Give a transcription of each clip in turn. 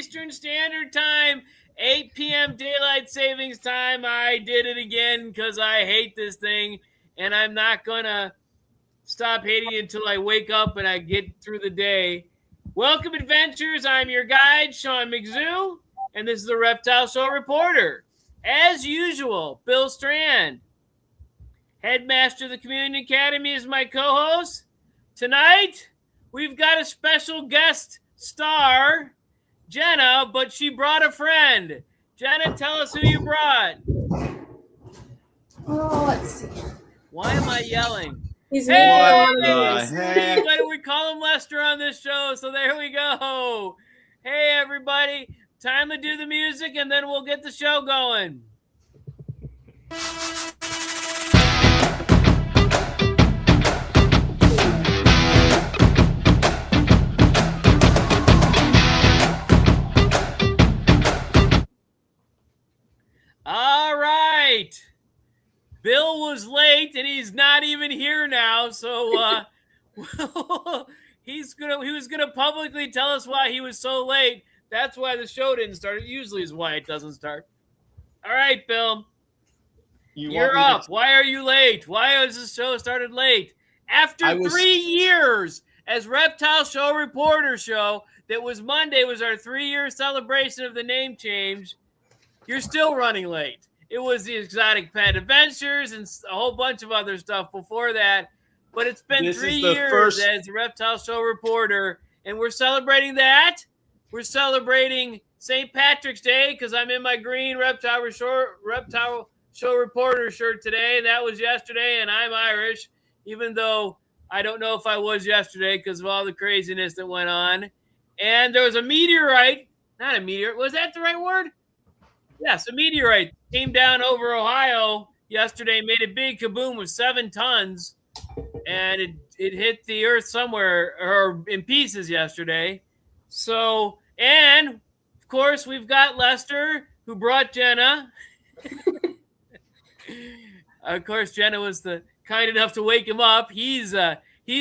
Eastern Standard Time, 8 p.m. Daylight Savings Time. I did it again because I hate this thing, and I'm not going to stop hating it until I wake up and I get through the day. Welcome, adventurers. I'm your guide, Sean McZoo, and this is the Reptile Show Reporter. As usual, Bill Strand, headmaster of the Community Academy, is my co-host. Tonight, we've got a special guest star, Jenna, but she brought a friend. Jenna, tell us who you brought. Oh, let's see. Why am I yelling? He's Hey, heck? but we call him Lester on this show, so there we go. Hey, everybody. Time to do the music, and then we'll get the show going. All right. Bill was late, and he's not even here now, so he was gonna publicly tell us why he was so late. That's why the show didn't start. It usually is why it doesn't start. All right, Bill. You're up. Why are you late? Why has this show started late? After 3 years as Reptile Show Reporter Show, that was Monday, was our 3-year celebration of the name change. You're still running late. It was the Exotic Pet Adventures and a whole bunch of other stuff before that. But it's been 3 years as a Reptile Show Reporter, and we're celebrating that. We're celebrating St. Patrick's Day because I'm in my green Reptile Show Reporter shirt today. That was yesterday, and I'm Irish, even though I don't know if I was yesterday because of all the craziness that went on. And there was a meteorite. Not a meteorite. Was that the right word? Yes, a meteorite came down over Ohio yesterday, made a big kaboom with 7 tons, and it hit the earth somewhere or in pieces yesterday. So, and of course, we've got Lester, who brought Jenna. Of course, Jenna was kind enough to wake him up. He's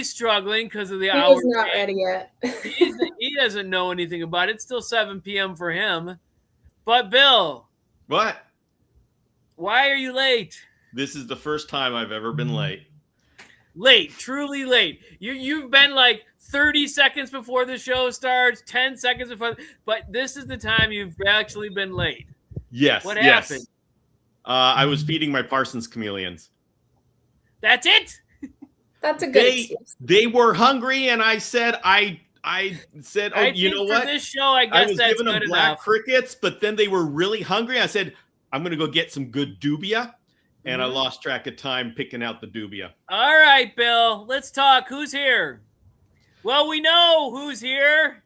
struggling because of the hour. He's not ready yet. He doesn't know anything about it. It's still 7 p.m. for him. But Bill. What? Why are you late? This is the first time I've ever been late. Late, truly late. You've been like 30 seconds before the show starts, 10 seconds before, but this is the time you've actually been late. Yes. What happened? I was feeding my Parsons chameleons. That's it? That's a good excuse. They were hungry, and I said, oh, you know what? For this show, I guess was that's giving them good black enough. crickets, but then they were really hungry. I said, I'm going to go get some good dubia, and I lost track of time picking out the dubia. All right, Bill, let's talk. Who's here? Well, we know who's here.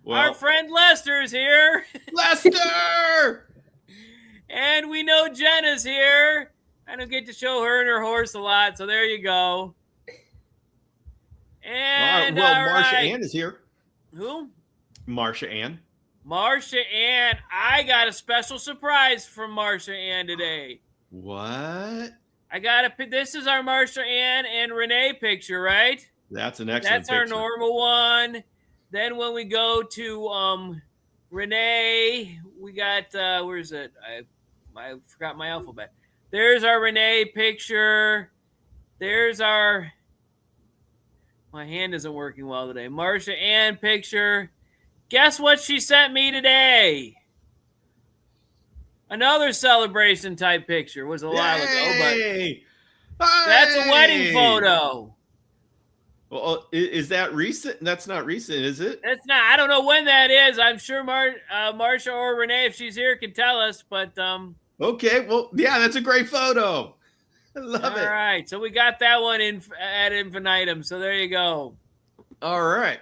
Well, our friend Lester's here. Lester! And we know Jenna's here. I don't get to show her and her horse a lot, so there you go. And Marsha Ann is here. Who? Marsha Ann. Marsha Ann. I got a special surprise from Marsha Ann today. What? This is our Marsha Ann and Renee picture, right? That's an excellent picture. That's our normal one. Then when we go to Renee, we got, where's it? I forgot my alphabet. There's our Renee picture. There's our, my hand isn't working well today. Marsha Ann picture. Guess what she sent me today? Another celebration type picture. Was a while ago, but that's a wedding photo. Well, is that recent? That's not recent, is it? It's not. I don't know when that is. I'm sure Marsha or Renee, if she's here, can tell us. But okay. Well, yeah, that's a great photo. I love it. All right. So we got that one at infinitum. So there you go. All right.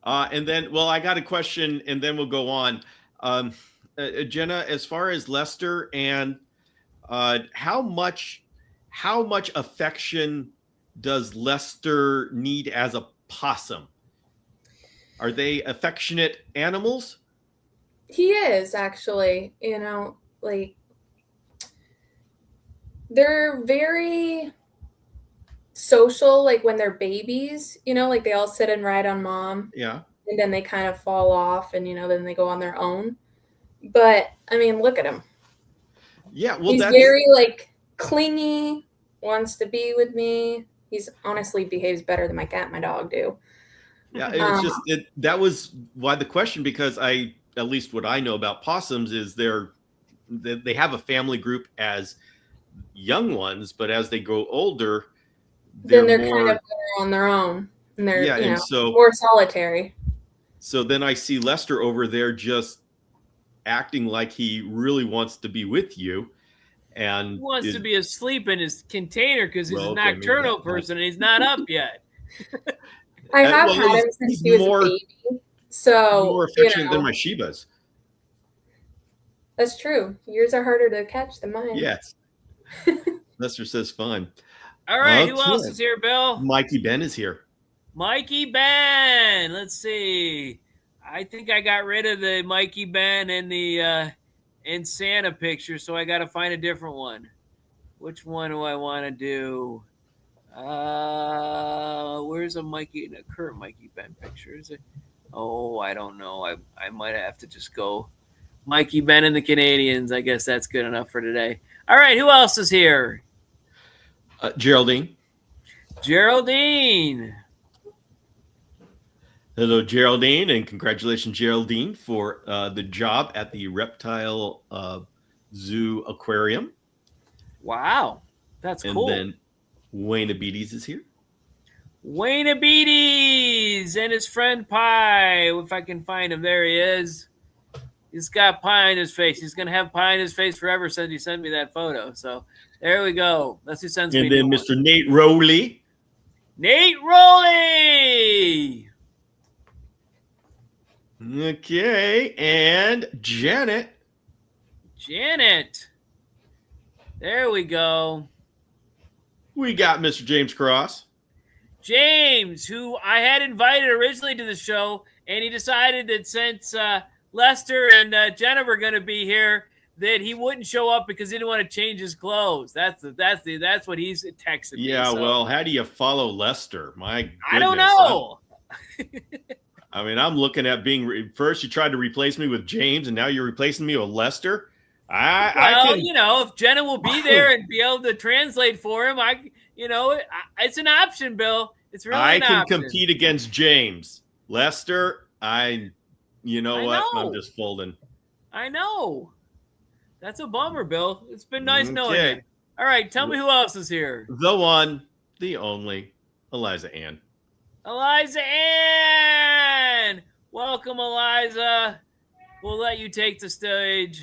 And then, well, I got a question, and then we'll go on. Jenna, as far as Lester and how much affection does Lester need as a possum? Are they affectionate animals? He is, actually. You know, like, they're very social, like when they're babies, you know, like they all sit and ride on mom. Yeah. and then they kind of fall off, and then they go on their own. But I mean, look at him. Yeah, well, He's that's very clingy, wants to be with me. He's honestly behaves better than my cat and my dog do. yeah. It's just that was why the question, because at least what I know about possums is they have a family group as young ones, but as they grow older, Then they're more, kind of better on their own, and they're and so more solitary. So then I see Lester over there just acting like he really wants to be with you, and He wants to be asleep in his container because he's a Well, okay, maybe nocturnal that- person and he's not up yet. I have well, had him he's since he was more- a baby, so more affectionate than my Shibas. that's true. Yours are harder to catch than mine. Yes. Lester says fun. All right, who Okay. else is here, Bill? Mikey Ben is here. Mikey Ben. Let's see. I think I got rid of the Mikey Ben and the in Santa picture, so I got to find a different one. Which one do I want to do? Where's a current Mikey Ben picture? Is it? Oh, I don't know. I might have to just go Mikey Ben and the Canadians. I guess that's good enough for today. All right, who else is here? Geraldine. Geraldine. Hello, Geraldine, and congratulations, Geraldine, for the job at the Reptile Zoo Aquarium. Wow, that's And cool. then Wayne Abides is here. Wayne Abides and his friend Pie. If I can find him, there he is. He's got pie on his face. He's gonna have pie on his face forever since he sent me that photo. So there we go. That's who sends me. And then new Mr. Nate Rowley. Nate Rowley. Okay, and Janet. Janet. There we go. We got Mr. James Cross. James, who I had invited originally to the show, and he decided that since Lester and Jenna were going to be here, that he wouldn't show up because he didn't want to change his clothes. That's what he's texting me. Yeah, So. well, how do you follow Lester? My goodness. I don't know. I mean, I'm looking at first you tried to replace me with James, and now you're replacing me with Lester. If Jenna will be there and be able to translate for him, it's an option, Bill. It's really an option. I can compete against James. Lester, I'm just folding. I know. That's a bummer, Bill. It's been nice knowing you. All right, tell me who else is here. The one, the only, Eliza Ann. Eliza Ann! Welcome, Eliza. We'll let you take the stage.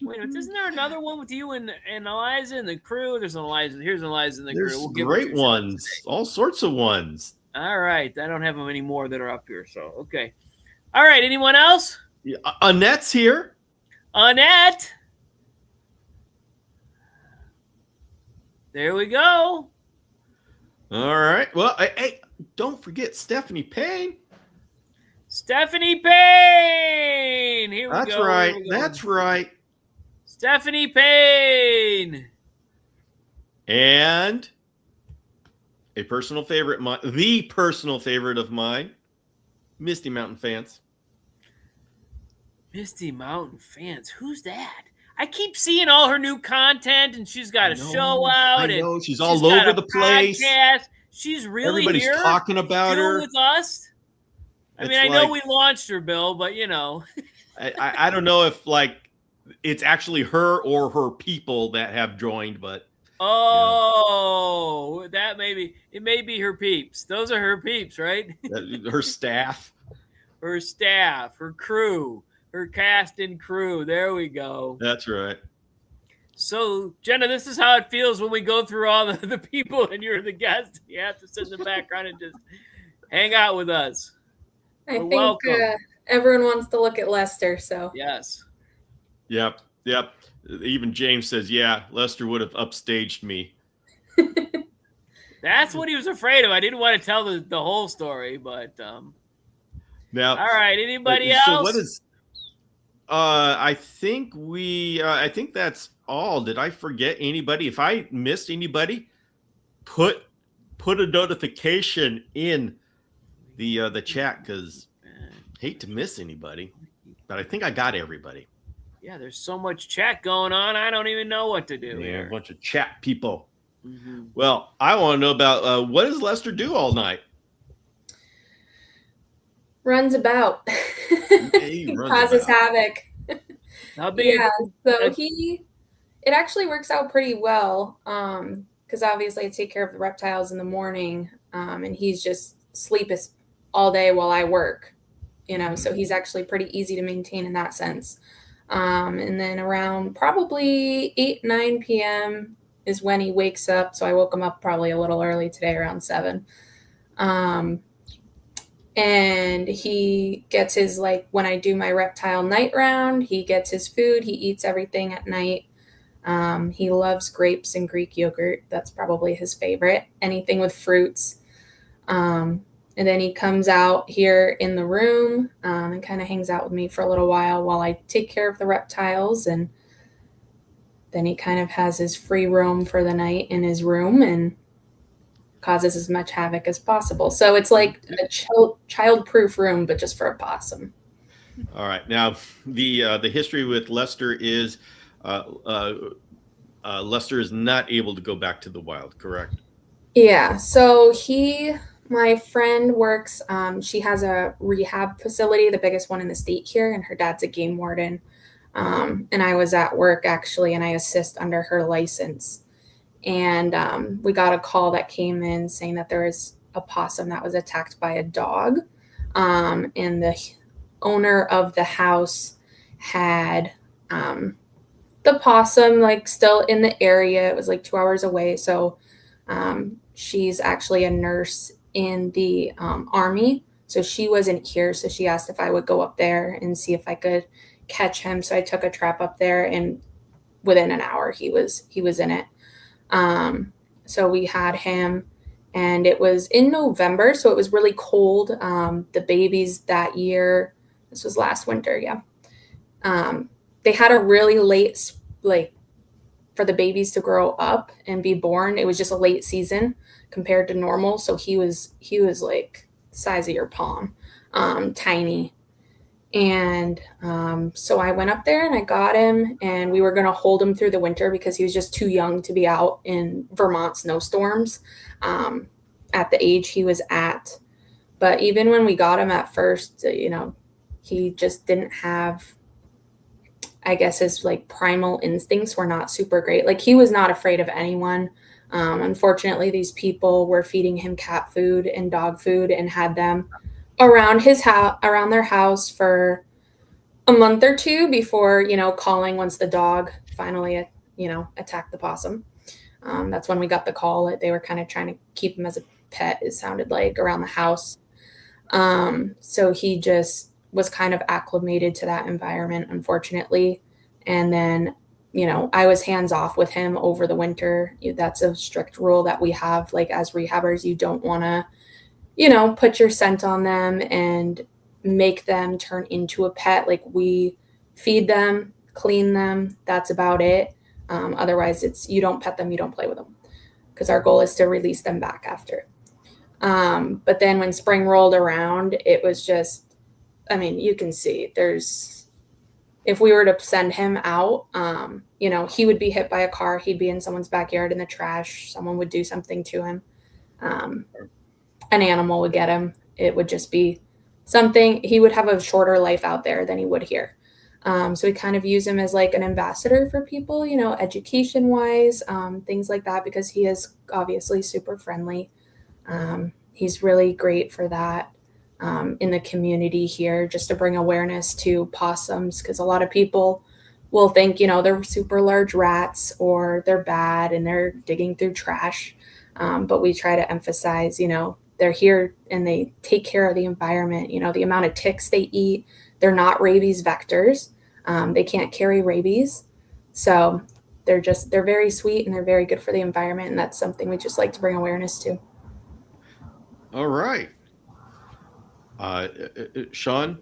Wait a minute, isn't there another one with you and Eliza and the crew? Here's Eliza in the crew. There's great ones, all sorts of ones. All right, I don't have them anymore that are up here, so okay. All right, anyone else? Yeah, Annette's here. Annette. There we go. All right. Well, hey, don't forget Stephanie Payne. Stephanie Payne. Here we go. That's right. That's right. Stephanie Payne. And the personal favorite of mine, Misty Mountain Fans. Misty Mountain Fans. Who's that? I keep seeing all her new content, and she's got a show out. I know. She's all over the place. Podcast. She's really Everybody's here. talking about her with us. I mean, I know we launched her, Bill, but I don't know if it's actually her or her people that have joined, but that it may be her peeps. Those are her peeps, right? Her staff, her crew. Her cast and crew. There we go. That's right. So, Jenna, this is how it feels when we go through all the people and you're the guest. You have to sit in the background and just hang out with us. I think everyone wants to look at Lester, so. Yes. Yep. Even James says, yeah, Lester would have upstaged me. That's what he was afraid of. I didn't want to tell the whole story, but now. All right, anybody else? So what is I think that's all. Did I forget anybody? If I missed anybody, put a notification in the chat, because Hate to miss anybody, but I think I got everybody. Yeah, there's so much chat going on. I don't even know what to do here. A bunch of chat people. Mm-hmm. Well, I want to know about what does Lester do all night? Runs about. He runs causes about. havoc. Yeah, so it actually works out pretty well. Because obviously I take care of the reptiles in the morning, and he's just sleep all day while I work. So he's actually pretty easy to maintain in that sense. And then around probably 8-9 p.m. is when he wakes up. So I woke him up probably a little early today, around 7. And he gets his, like, when I do my reptile night round, he gets his food. He eats everything at night. He loves grapes and Greek yogurt. That's probably his favorite. Anything with fruits. And then he comes out here in the room and kind of hangs out with me for a little while I take care of the reptiles. And then he kind of has his free roam for the night in his room and causes as much havoc as possible. So it's like a child-proof room, but just for a possum. All right. Now, the history with Lester is Lester is not able to go back to the wild, correct? Yeah. So my friend works, she has a rehab facility, the biggest one in the state here, and her dad's a game warden. And I was at work actually, and I assist under her license. And we got a call that came in saying that there was a possum that was attacked by a dog. And the owner of the house had the possum like still in the area. It was like 2 hours away. So she's actually a nurse in the Army. So she wasn't here. So she asked if I would go up there and see if I could catch him. So I took a trap up there, and within an hour he was in it. So we had him, and it was in November. So it was really cold. The babies that year, this was last winter. Yeah. They had a really late, like, for the babies to grow up and be born. It was just a late season compared to normal. So he was like the size of your palm, tiny. And so I went up there and I got him, and we were going to hold him through the winter because he was just too young to be out in Vermont snowstorms at the age he was at. But even when we got him at first, he just didn't have, I guess, his like primal instincts were not super great. Like, he was not afraid of anyone. Unfortunately, these people were feeding him cat food and dog food and had them around their house for a month or two before, calling once the dog finally, attacked the possum. That's when we got the call that they were kind of trying to keep him as a pet, it sounded like, around the house. So he just was kind of acclimated to that environment, unfortunately. And then, I was hands off with him over the winter. That's a strict rule that we have, like, as rehabbers. You don't want to, put your scent on them and make them turn into a pet. Like, we feed them, clean them. That's about it. Otherwise, you don't pet them, you don't play with them, because our goal is to release them back after. But then when spring rolled around, it was just, you can see if we were to send him out, he would be hit by a car. He'd be in someone's backyard in the trash. Someone would do something to him. An animal would get him. It would just be something. He would have a shorter life out there than he would here. So we kind of use him as like an ambassador for people, education wise, things like that, because he is obviously super friendly. He's really great for that in the community here, just to bring awareness to possums, because a lot of people will think, they're super large rats or they're bad and they're digging through trash. But we try to emphasize, they're here and they take care of the environment. The amount of ticks they eat, they're not rabies vectors. They can't carry rabies. So they're very sweet and they're very good for the environment. And that's something we just like to bring awareness to. All right. Sean,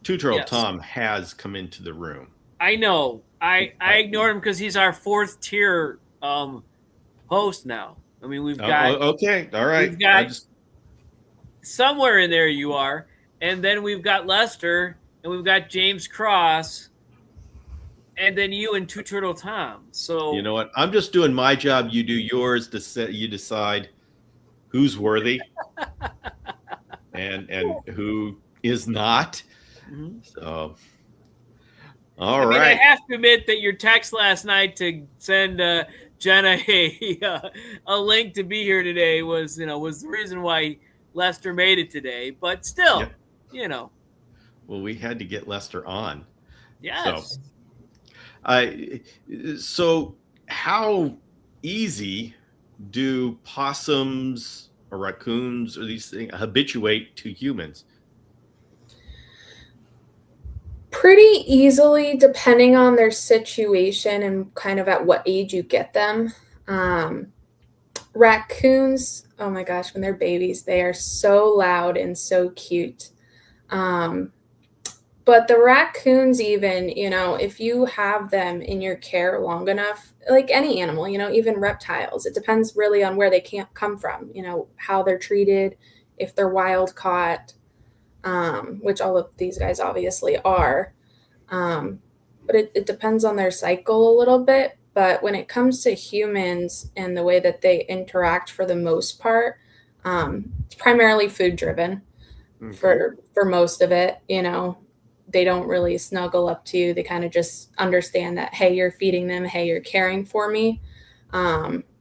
Two-Turtle Tom has come into the room. I know. I ignored him because he's our 4th tier host now. We've got... okay. All right. We've got somewhere in there you are. and then we've got Lester, and we've got James Cross, and then you and Two Turtle Tom. So you know what? I'm just doing my job. You do yours. You decide who's worthy and who is not. Mm-hmm. So, I mean, I have to admit that your text last night to send Jenna a link to be here today was the reason why Lester made it today. But still, Well, we had to get Lester on. Yes. So how easy do possums or raccoons or these things habituate to humans? Pretty easily, depending on their situation and kind of at what age you get them. Raccoons, oh my gosh, when they're babies, they are so loud and so cute. But the raccoons, even, if you have them in your care long enough, like any animal, even reptiles, it depends really on where they can't come from, how they're treated, if they're wild caught, which all of these guys obviously are. But it depends on their cycle a little bit. But when it comes to humans and the way that they interact for the most part, it's primarily food driven for most of it. They don't really snuggle up to you. They kind of just understand that, hey, you're feeding them. Hey, you're caring for me,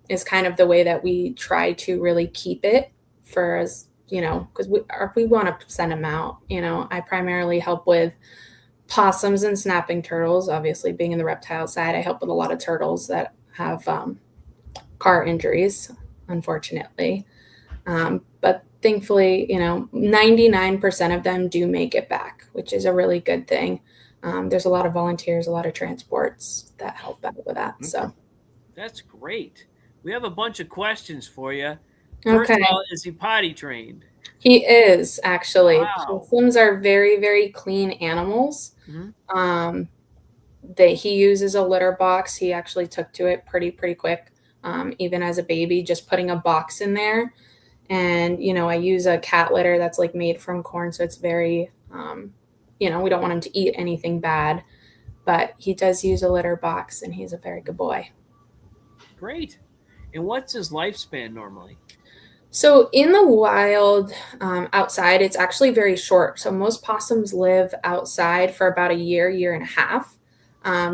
is kind of the way that we try to really keep it for us, because we want to send them out. I primarily help with possums and snapping turtles. Obviously, being in the reptile side, I help with a lot of turtles that have car injuries, unfortunately. But thankfully, 99% of them do make it back, which is a really good thing. There's a lot of volunteers, a lot of transports that help out with that. So that's great. We have a bunch of questions for you. First of all, is he potty trained? He is, actually. Wow. Possums are very, very clean animals. Mm-hmm. He uses a litter box. He actually took to it pretty quick, even as a baby, just putting a box in there. And, I use a cat litter that's like made from corn. So it's very, we don't want him to eat anything bad, but he does use a litter box and he's a very good boy. Great. And what's his lifespan normally? So in the wild, outside, it's actually very short. So most possums live outside for about a year and a half,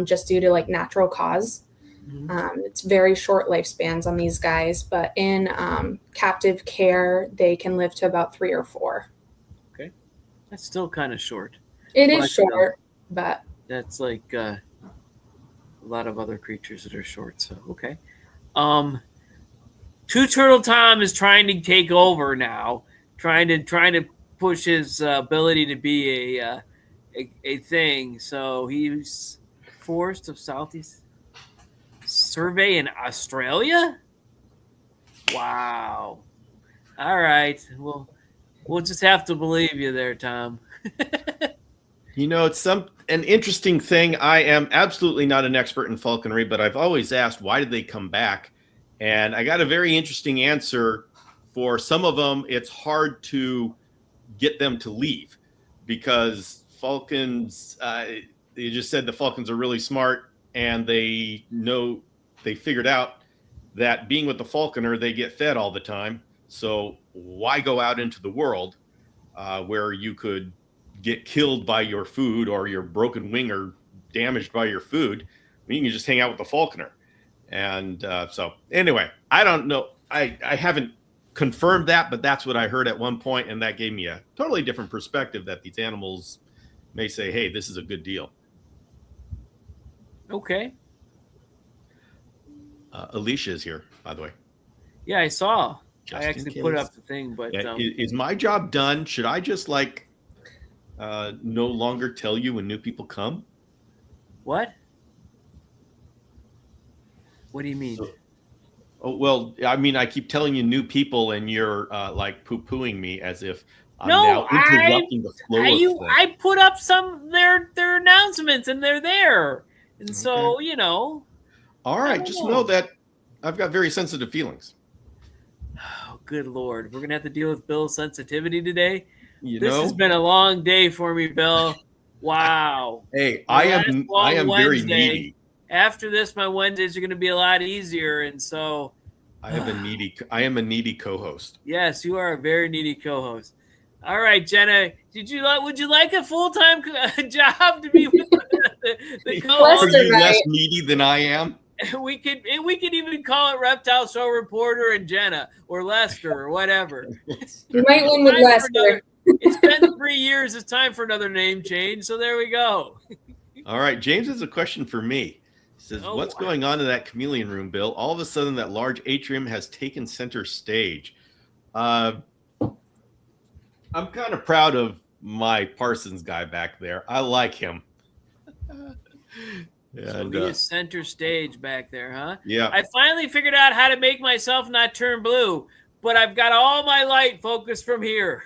just due to like natural cause. Mm-hmm. It's very short lifespans on these guys, but in captive care, they can live to about 3 or 4. Okay. That's still kind of short. It is short, but that's like a lot of other creatures that are short. So, okay. Two Turtle Tom is trying to take over now, trying to push his ability to be a thing. So he's Forest of Southeast Survey in Australia. Wow. All right. Well, we'll just have to believe you there, Tom. It's an interesting thing. I am absolutely not an expert in falconry, but I've always asked, why did they come back? And I got a very interesting answer. For some of them, it's hard to get them to leave because falcons, you just said the falcons are really smart and they figured out that being with the falconer, they get fed all the time. So why go out into the world where you could get killed by your food or your broken wing or damaged by your food? You can just hang out with the falconer. And so anyway, I don't know. I haven't confirmed that, but that's what I heard at one point, and that gave me a totally different perspective that these animals may say, hey, this is a good deal. Okay. Alicia is here, by the way. Yeah, I saw. Just I actually put up the thing, but is my job done? Should I just no longer tell you when new people come? What? What do you mean? I keep telling you new people, and you're poo-pooing me as if I'm now interrupting the flow of things. I put up their announcements, and they're there, and so All right, just know that I've got very sensitive feelings. Oh, good Lord, we're gonna have to deal with Bill's sensitivity today. This has been a long day for me, Bill. Wow. Hey, I am very needy. After this, my Wednesdays are going to be a lot easier, and so I am a needy co-host. Yes, you are a very needy co-host. All right, Jenna, would you like a full-time job to be with the co-host? Are you less needy than I am? We could even call it Reptile Show Reporter and Jenna or Lester or whatever. You might win with Lester. It's been 3 years. It's time for another name change. So there we go. All right, James has a question for me. He says, what's going on in that chameleon room, Bill? All of a sudden, that large atrium has taken center stage. I'm kind of proud of my Parsons guy back there. I like him. So he is center stage back there, huh? Yeah. I finally figured out how to make myself not turn blue, but I've got all my light focused from here.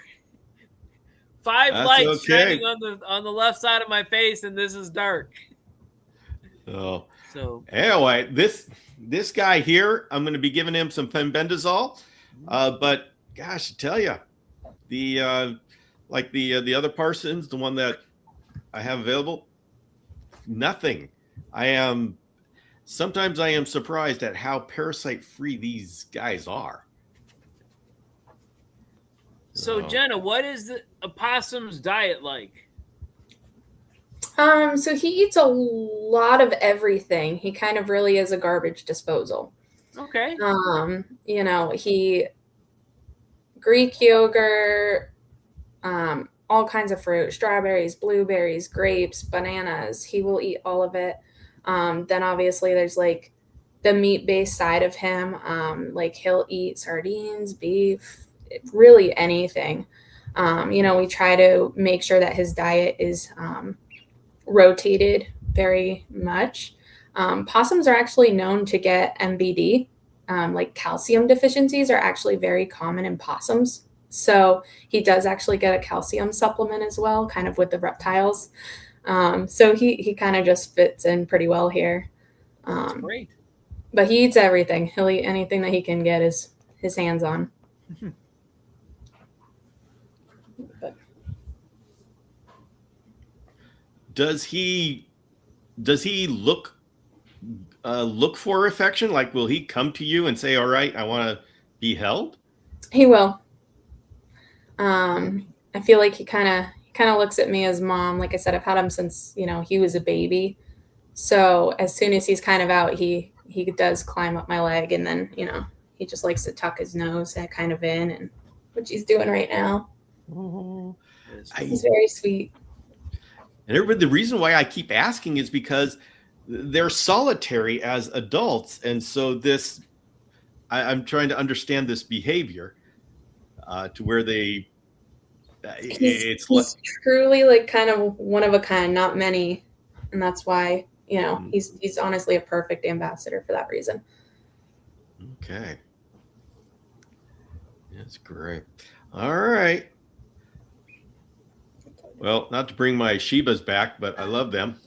5 lights shining on the left side of my face, and this is dark. Oh. So anyway, this guy here, I'm going to be giving him some fenbendazole. But gosh, I tell you, the other Parsons, the one that I have available, nothing. Sometimes I am surprised at how parasite free these guys are. So Jenna, what is the opossum's diet like? So he eats a lot of everything. He kind of really is a garbage disposal. Okay. He Greek yogurt, all kinds of fruit, strawberries, blueberries, grapes, bananas. He will eat all of it. Then obviously there's like the meat-based side of him. Like he'll eat sardines, beef, really anything. We try to make sure that his diet is rotated very much. Possums are actually known to get MBD. Like calcium deficiencies are actually very common in possums. So he does actually get a calcium supplement as well, kind of with the reptiles. So he kind of just fits in pretty well here. That's great. But he eats everything. He'll eat anything that he can get his hands on. Does he look for affection? Like, will he come to you and say, all right, I want to be held? He will. I feel like he kind of looks at me as mom. Like I said, I've had him since, he was a baby. So as soon as he's kind of out, he does climb up my leg, and then, he just likes to tuck his nose kind of in, and which he's doing right now. Oh, he's very sweet. And everybody, the reason why I keep asking is because they're solitary as adults. And so I'm trying to understand this behavior to where he's truly like kind of one of a kind, not many. And that's why, he's honestly a perfect ambassador for that reason. Okay. That's great. All right. Well, not to bring my Shibas back, but I love them.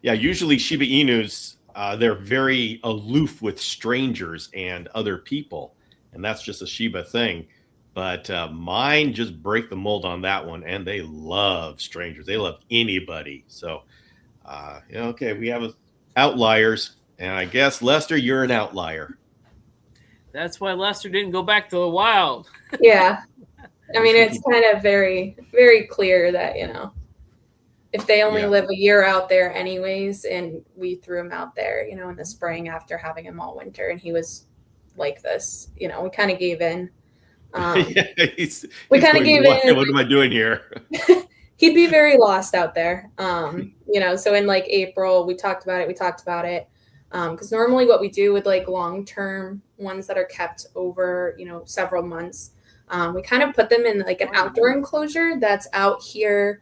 Usually Shiba Inus, they're very aloof with strangers and other people. And that's just a Shiba thing. But mine just break the mold on that one. And they love strangers. They love anybody. So, okay, we have outliers. And I guess, Lester, you're an outlier. That's why Lester didn't go back to the wild. Yeah. I mean, it's kind of very, very clear that, if they only live a year out there anyways, and we threw him out there, in the spring after having him all winter, and he was like this, we kind of gave in. We kind of gave in. What am I doing here? He'd be very lost out there. So in like April, we talked about it. Because normally what we do with like long-term ones that are kept over, several months, we kind of put them in like an outdoor enclosure that's out here.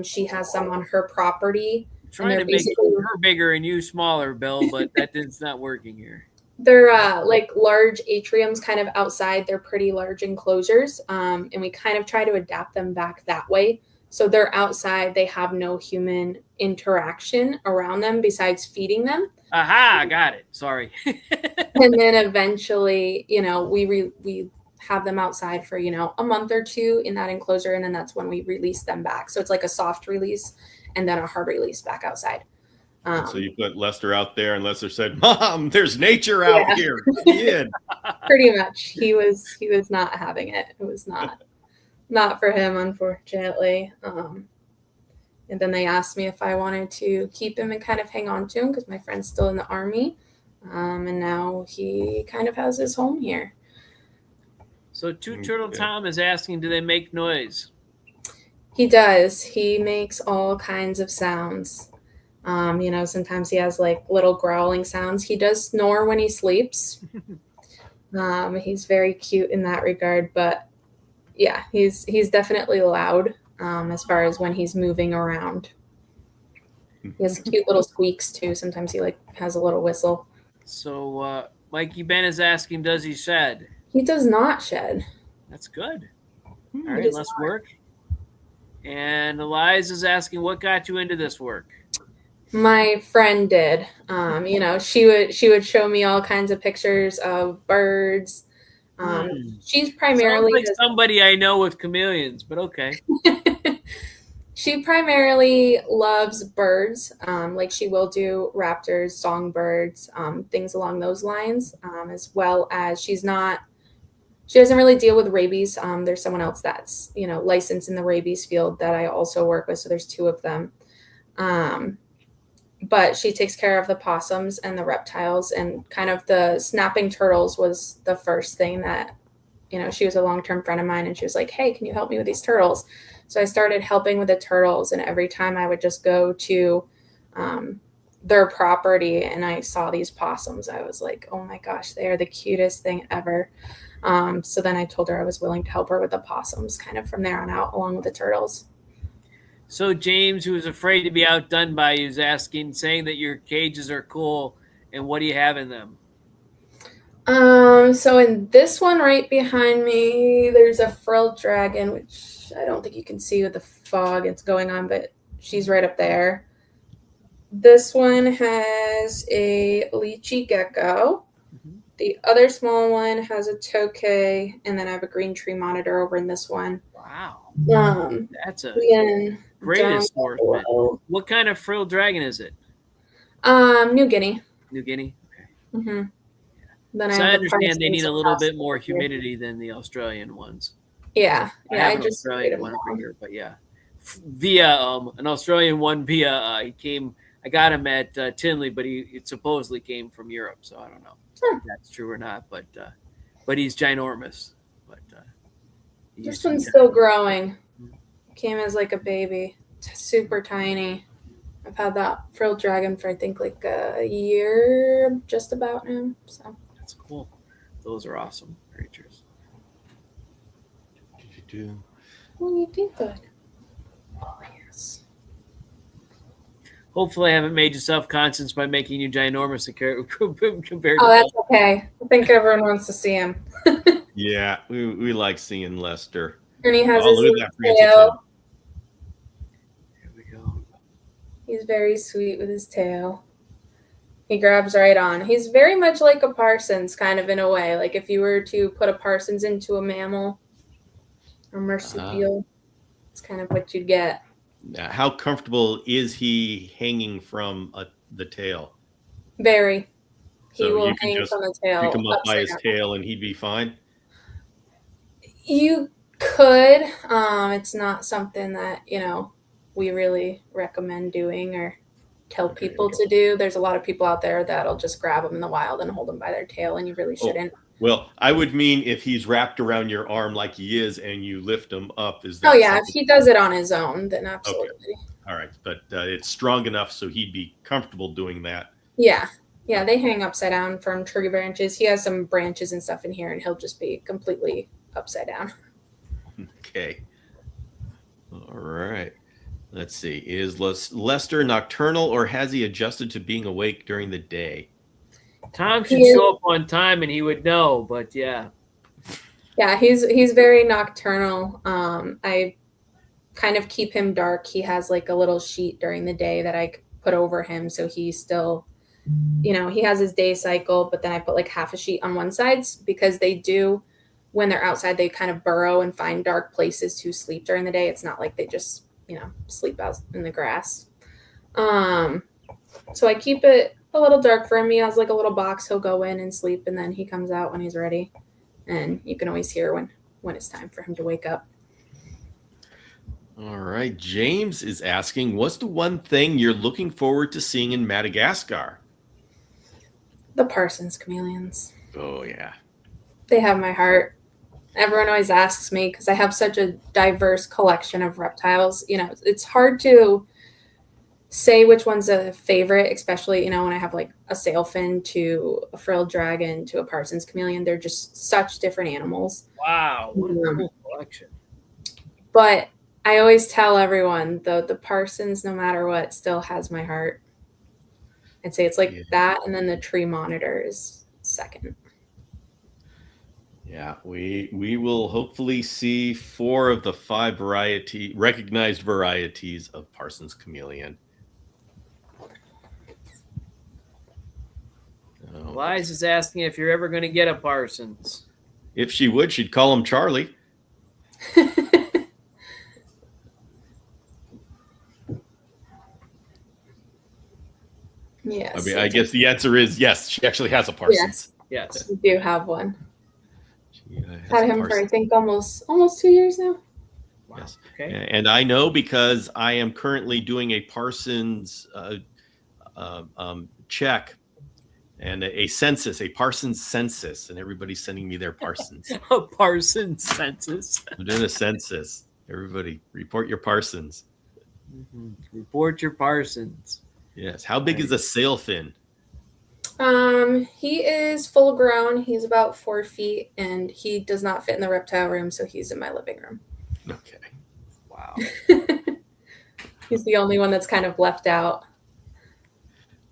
She has some on her property. Trying to make her bigger and you smaller, Bill, but that's not working here. They're like large atriums kind of outside. They're pretty large enclosures. And we kind of try to adapt them back that way. So they're outside. They have no human interaction around them besides feeding them. Aha, got it. Sorry. And then eventually, we have them outside for, a month or two in that enclosure. And then that's when we release them back. So it's like a soft release and then a hard release back outside. So you put Lester out there and Lester said, Mom, there's nature out here. Get in. Pretty much. He was not having it. It was not for him, unfortunately. And then they asked me if I wanted to keep him and kind of hang on to him because my friend's still in the Army. And now he kind of has his home here. So Two Turtle Tom is asking, do they make noise? He does. He makes all kinds of sounds. Sometimes he has like little growling sounds. He does snore when he sleeps. He's very cute in that regard, but yeah, he's definitely loud as far as when he's moving around. He has cute little squeaks too. Sometimes he has a little whistle. So Mikey Ben is asking, does he shed? He does not shed. That's good. All right, let's work. And Eliza is asking, what got you into this work? My friend did. She would show me all kinds of pictures of birds. She's primarily sounds like somebody I know with chameleons, but okay. She primarily loves birds. She will do raptors, songbirds, things along those lines, as well as she doesn't really deal with rabies. There's someone else that's, licensed in the rabies field that I also work with. So there's two of them. But she takes care of the possums and the reptiles, and kind of the snapping turtles was the first thing that, she was a long-term friend of mine and she was like, hey, can you help me with these turtles? So I started helping with the turtles, and every time I would just go to their property and I saw these possums, I was like, oh my gosh, they are the cutest thing ever. So then I told her I was willing to help her with the possums kind of from there on out, along with the turtles. So James, who is afraid to be outdone by you, is asking, saying that your cages are cool, and what do you have in them? So in this one right behind me, there's a frilled dragon, which I don't think you can see with the fog it's going on, but she's right up there. This one has a lychee gecko. Mm-hmm. The other small one has a tokay, and then I have a green tree monitor over in this one. Wow. That's a great assortment. What kind of frilled dragon is it? New Guinea. New Guinea? Okay. Mm-hmm. Then I understand they need a little bit more humidity than the Australian ones. Yeah. I have an Australian one over here, but yeah. Via an Australian one I got him at Tinley, but it supposedly came from Europe, so I don't know if that's true or not, but he's ginormous. But this one's still growing. Came as like a baby. It's super tiny. I've had that frilled dragon for I think like a year, just about now. So that's cool. Those are awesome creatures. Well, you did good. Oh yes. Hopefully, I haven't made you self-conscious by making you ginormous compared. Oh, that's okay. I think everyone wants to see him. Yeah, we like seeing Lester. And he has his tail. Here we go. He's very sweet with his tail. He grabs right on. He's very much like a Parsons, kind of in a way. Like if you were to put a Parsons into a mammal or marsupial, it's kind of what you'd get. Now, how comfortable is he hanging from the tail? Very. He So will hang from the tail. Pick him up by his tail and he'd be fine? You could. It's not something that, we really recommend doing or tell people to do. There's a lot of people out there that'll just grab them in the wild and hold them by their tail, and you really shouldn't. Well, I would mean if he's wrapped around your arm like he is and you lift him up. Is that Oh, yeah. If he does it on his own, then absolutely. Okay. All right. But it's strong enough so he'd be comfortable doing that. Yeah. Yeah, they hang upside down from tree branches. He has some branches and stuff in here, and he'll just be completely upside down. Okay. All right. Let's see. Is Lester nocturnal, or has he adjusted to being awake during the day? Tom should show up on time and he would know, but yeah. Yeah, he's very nocturnal. I kind of keep him dark. He has like a little sheet during the day that I put over him, so he's still, he has his day cycle, but then I put like half a sheet on one side because they do when they're outside, they kind of burrow and find dark places to sleep during the day. It's not like they just, sleep out in the grass. So I keep it a little dark for him. He has like a little box. He'll go in and sleep, and then he comes out when he's ready. And you can always hear when it's time for him to wake up. All right. James is asking, what's the one thing you're looking forward to seeing in Madagascar? The Parsons chameleons. Oh, yeah. They have my heart. Everyone always asks me because I have such a diverse collection of reptiles. It's hard to say which one's a favorite, especially, when I have like a sailfin to a frilled dragon to a Parsons chameleon. They're just such different animals. Wow. What a cool collection. But I always tell everyone, the Parsons, no matter what, still has my heart. I'd say it's like that, and then the tree monitor is second. Yeah, we will hopefully see 4 of the 5 recognized varieties of Parsons chameleon. Liz is asking if you're ever going to get a Parsons. If she would, she'd call him Charlie. Yes. I mean, I guess the answer is yes. She actually has a Parsons. Yes. We do have one. Had Had him for I think almost 2 years now. Wow. Yes. Okay. And I know because I am currently doing a Parsons check and a census, a Parsons census, and everybody's sending me their Parsons. A Parsons census. I'm doing a census. Everybody, report your Parsons. Mm-hmm. Report your Parsons. Yes. How big is a sailfin? He is full grown. He's about 4 feet, and he does not fit in the reptile room, so he's in my living room. Okay. Wow. He's the only one that's kind of left out.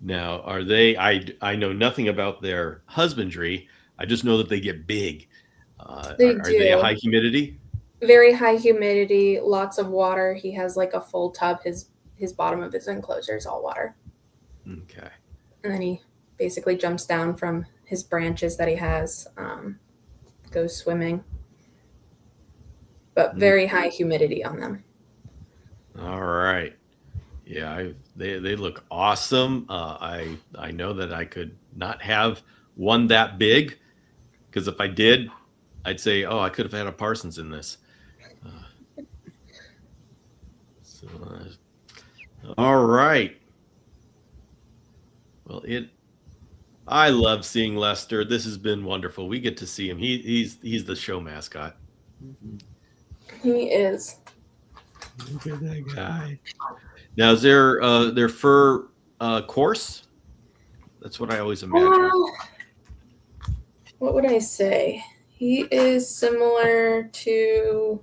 Now, are they? I know nothing about their husbandry. I just know that they get big. Are they a high humidity? Very high humidity, lots of water. He has like a full tub. His bottom of his enclosure is all water. Okay. And then he basically jumps down from his branches that he has, goes swimming. But very high humidity on them. All right. Yeah, they look awesome. I know that I could not have one that big, because if I did, I'd say, oh, I could have had a Parsons in this. All right. Well, I love seeing Lester. This has been wonderful. We get to see him. He's the show mascot. Mm-hmm. He is. Look at that guy. Now, is their fur coarse? That's what I always imagine. What would I say? He is similar to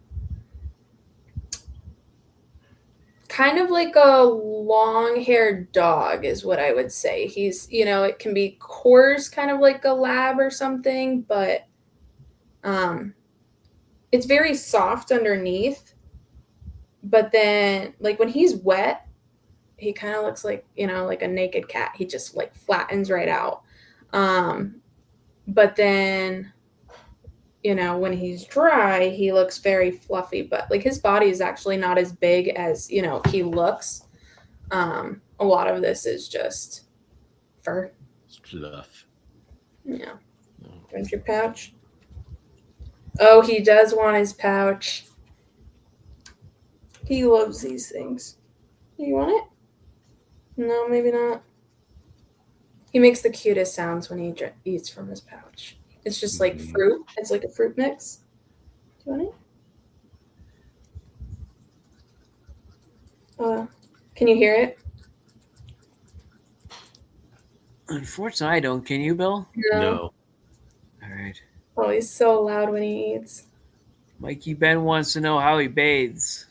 kind of like a long-haired dog is what I would say. He's, it can be coarse, kind of like a lab or something, but it's very soft underneath. But then, like, when he's wet, he kind of looks like, like a naked cat. He just, like, flattens right out. But then, when he's dry, he looks very fluffy. But, like, his body is actually not as big as, he looks. A lot of this is just fur. Stuff. Yeah. Want your pouch? Oh, he does want his pouch. He loves these things. You want it? No, maybe not. He makes the cutest sounds when he eats from his pouch. It's just like fruit. It's like a fruit mix. Do you want it? Can you hear it? Unfortunately, I don't. Can you, Bill? No. All right. Oh, he's so loud when he eats. Mikey Ben wants to know how he bathes.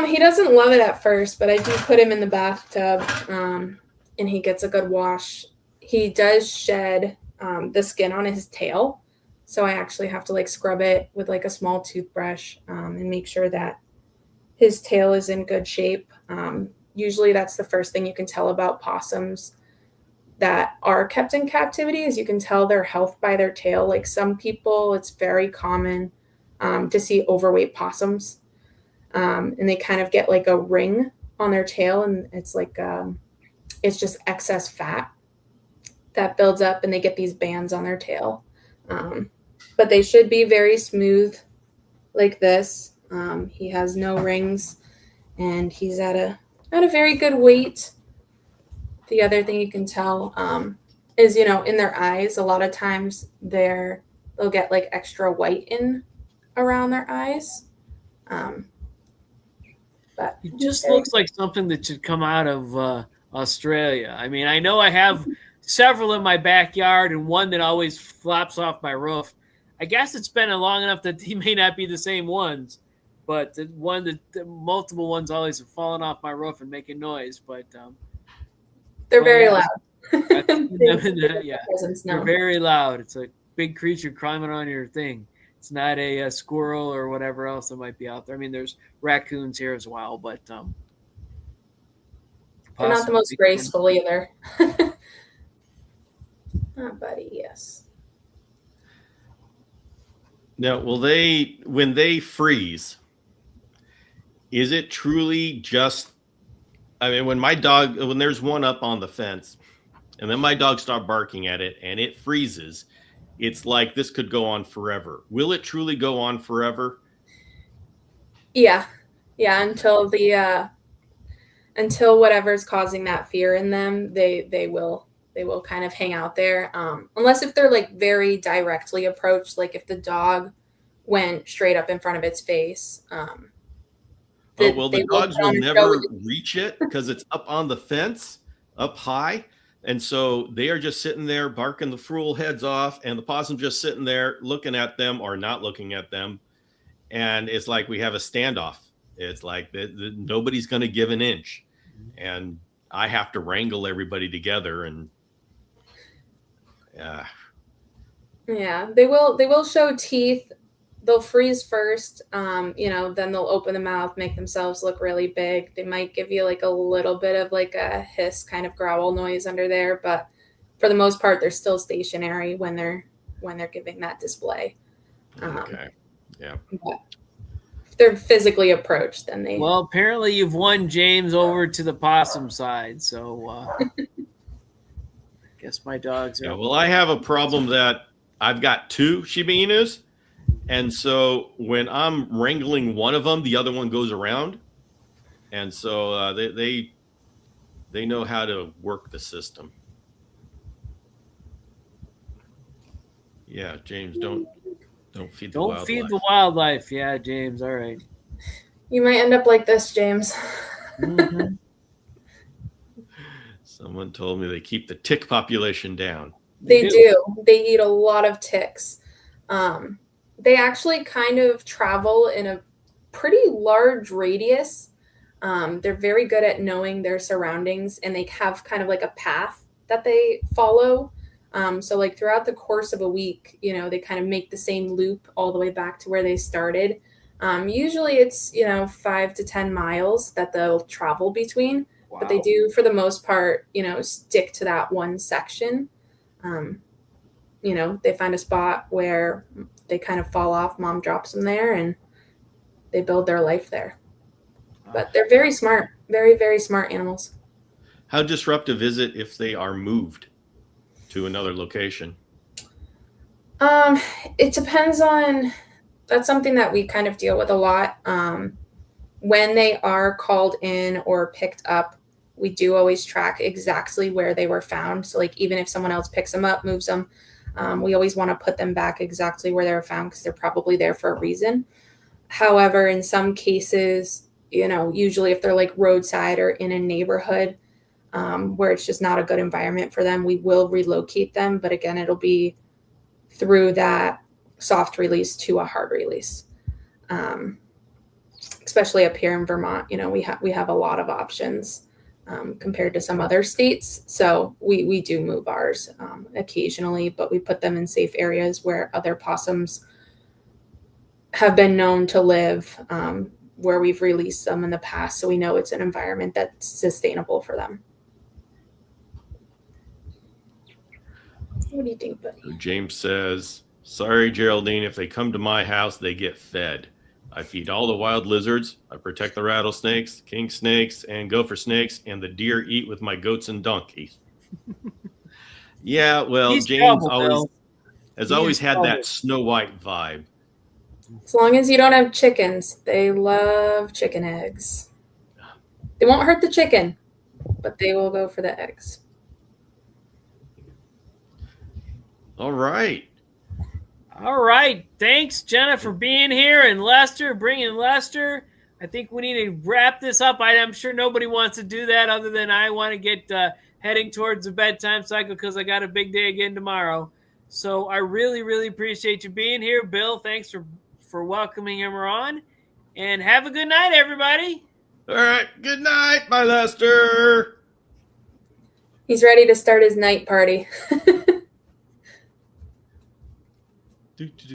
He doesn't love it at first, but I do put him in the bathtub, and he gets a good wash. He does shed the skin on his tail, so I actually have to scrub it with a small toothbrush and make sure that his tail is in good shape. Usually that's the first thing you can tell about possums. that are kept in captivity is you can tell their health by their tail. Like some people, it's very common to see overweight possums, and they kind of get like a ring on their tail, and it's like it's just excess fat that builds up, and they get these bands on their tail. But they should be very smooth like this. He has no rings, and he's at a very good weight. The other thing you can tell is, in their eyes, a lot of times they'll get like extra white in around their eyes. But it just looks like something that should come out of Australia. I mean, I know I have several in my backyard and one that always flops off my roof. I guess it's been long enough that he may not be the same ones, but the multiple ones always have fallen off my roof and making noise. But they're very loud. Yeah, they're very loud. It's a big creature climbing on your thing. It's not a squirrel or whatever else that might be out there. I mean, there's raccoons here as well, but they're not the most graceful either. Oh, buddy, yes. Now, when they freeze, is it truly just, I mean, when there's one up on the fence and then my dog starts barking at it and it freezes, it's like this could go on forever. Will it truly go on forever? Yeah. Until until whatever's causing that fear in them, they will kind of hang out there. Unless if they're like very directly approached, like if the dog went straight up in front of its face. The dogs will never reach it because it's up on the fence, up high. And so they are just sitting there barking the fool heads off, and the possum just sitting there looking at them or not looking at them. And it's like we have a standoff. It's like nobody's going to give an inch. And I have to wrangle everybody together. And yeah, they will show teeth. They'll freeze first, then they'll open the mouth, make themselves look really big. They might give you like a little bit of like a hiss kind of growl noise under there, but for the most part, they're still stationary when they're giving that display. Okay. Yeah. If they're physically approached, then they. Well, apparently you've won James over to the possum side, so I guess my dogs are. Yeah, well, I have a problem that I've got 2 Shiba Inus. And so when I'm wrangling one of them, the other one goes around. And so they know how to work the system. Yeah, James, don't feed the wildlife. Don't feed the wildlife. Yeah, James. All right. You might end up like this, James. Mm-hmm. Someone told me they keep the tick population down. They do. They eat a lot of ticks. They actually kind of travel in a pretty large radius. They're very good at knowing their surroundings, and they have kind of like a path that they follow. So like throughout the course of a week, they kind of make the same loop all the way back to where they started. Usually it's, 5 to 10 miles that they'll travel between, wow. But they do, for the most part, stick to that one section. They find a spot where they kind of fall off, mom drops them there, and they build their life there. But they're very smart, very, very smart animals. How disruptive is it if they are moved to another location? It depends on, that's something that we kind of deal with a lot. When they are called in or picked up, we do always track exactly where they were found. So like even if someone else picks them up, moves them, we always want to put them back exactly where they were found because they're probably there for a reason. However, in some cases, usually if they're like roadside or in a neighborhood where it's just not a good environment for them, we will relocate them. But again, it'll be through that soft release to a hard release. Especially up here in Vermont, we have a lot of options compared to some other states. So we do move ours occasionally, but we put them in safe areas where other possums have been known to live, where we've released them in the past. So we know it's an environment that's sustainable for them. What do you think, buddy? James says, sorry, Geraldine, if they come to my house, they get fed. I feed all the wild lizards. I protect the rattlesnakes, king snakes, and gopher snakes, and the deer eat with my goats and donkeys. Yeah, well, He's James trouble, has He always is had trouble. that Snow White vibe. As long as you don't have chickens, they love chicken eggs. They won't hurt the chicken, but they will go for the eggs. All right. All right. Thanks, Jenna, for being here, and Lester, bringing Lester. I think we need to wrap this up. I'm sure nobody wants to do that other than I want to get heading towards the bedtime cycle because I got a big day again tomorrow. So I really, really appreciate you being here. Bill, thanks for welcoming him on. And have a good night, everybody. All right. Good night, my Lester. He's ready to start his night party.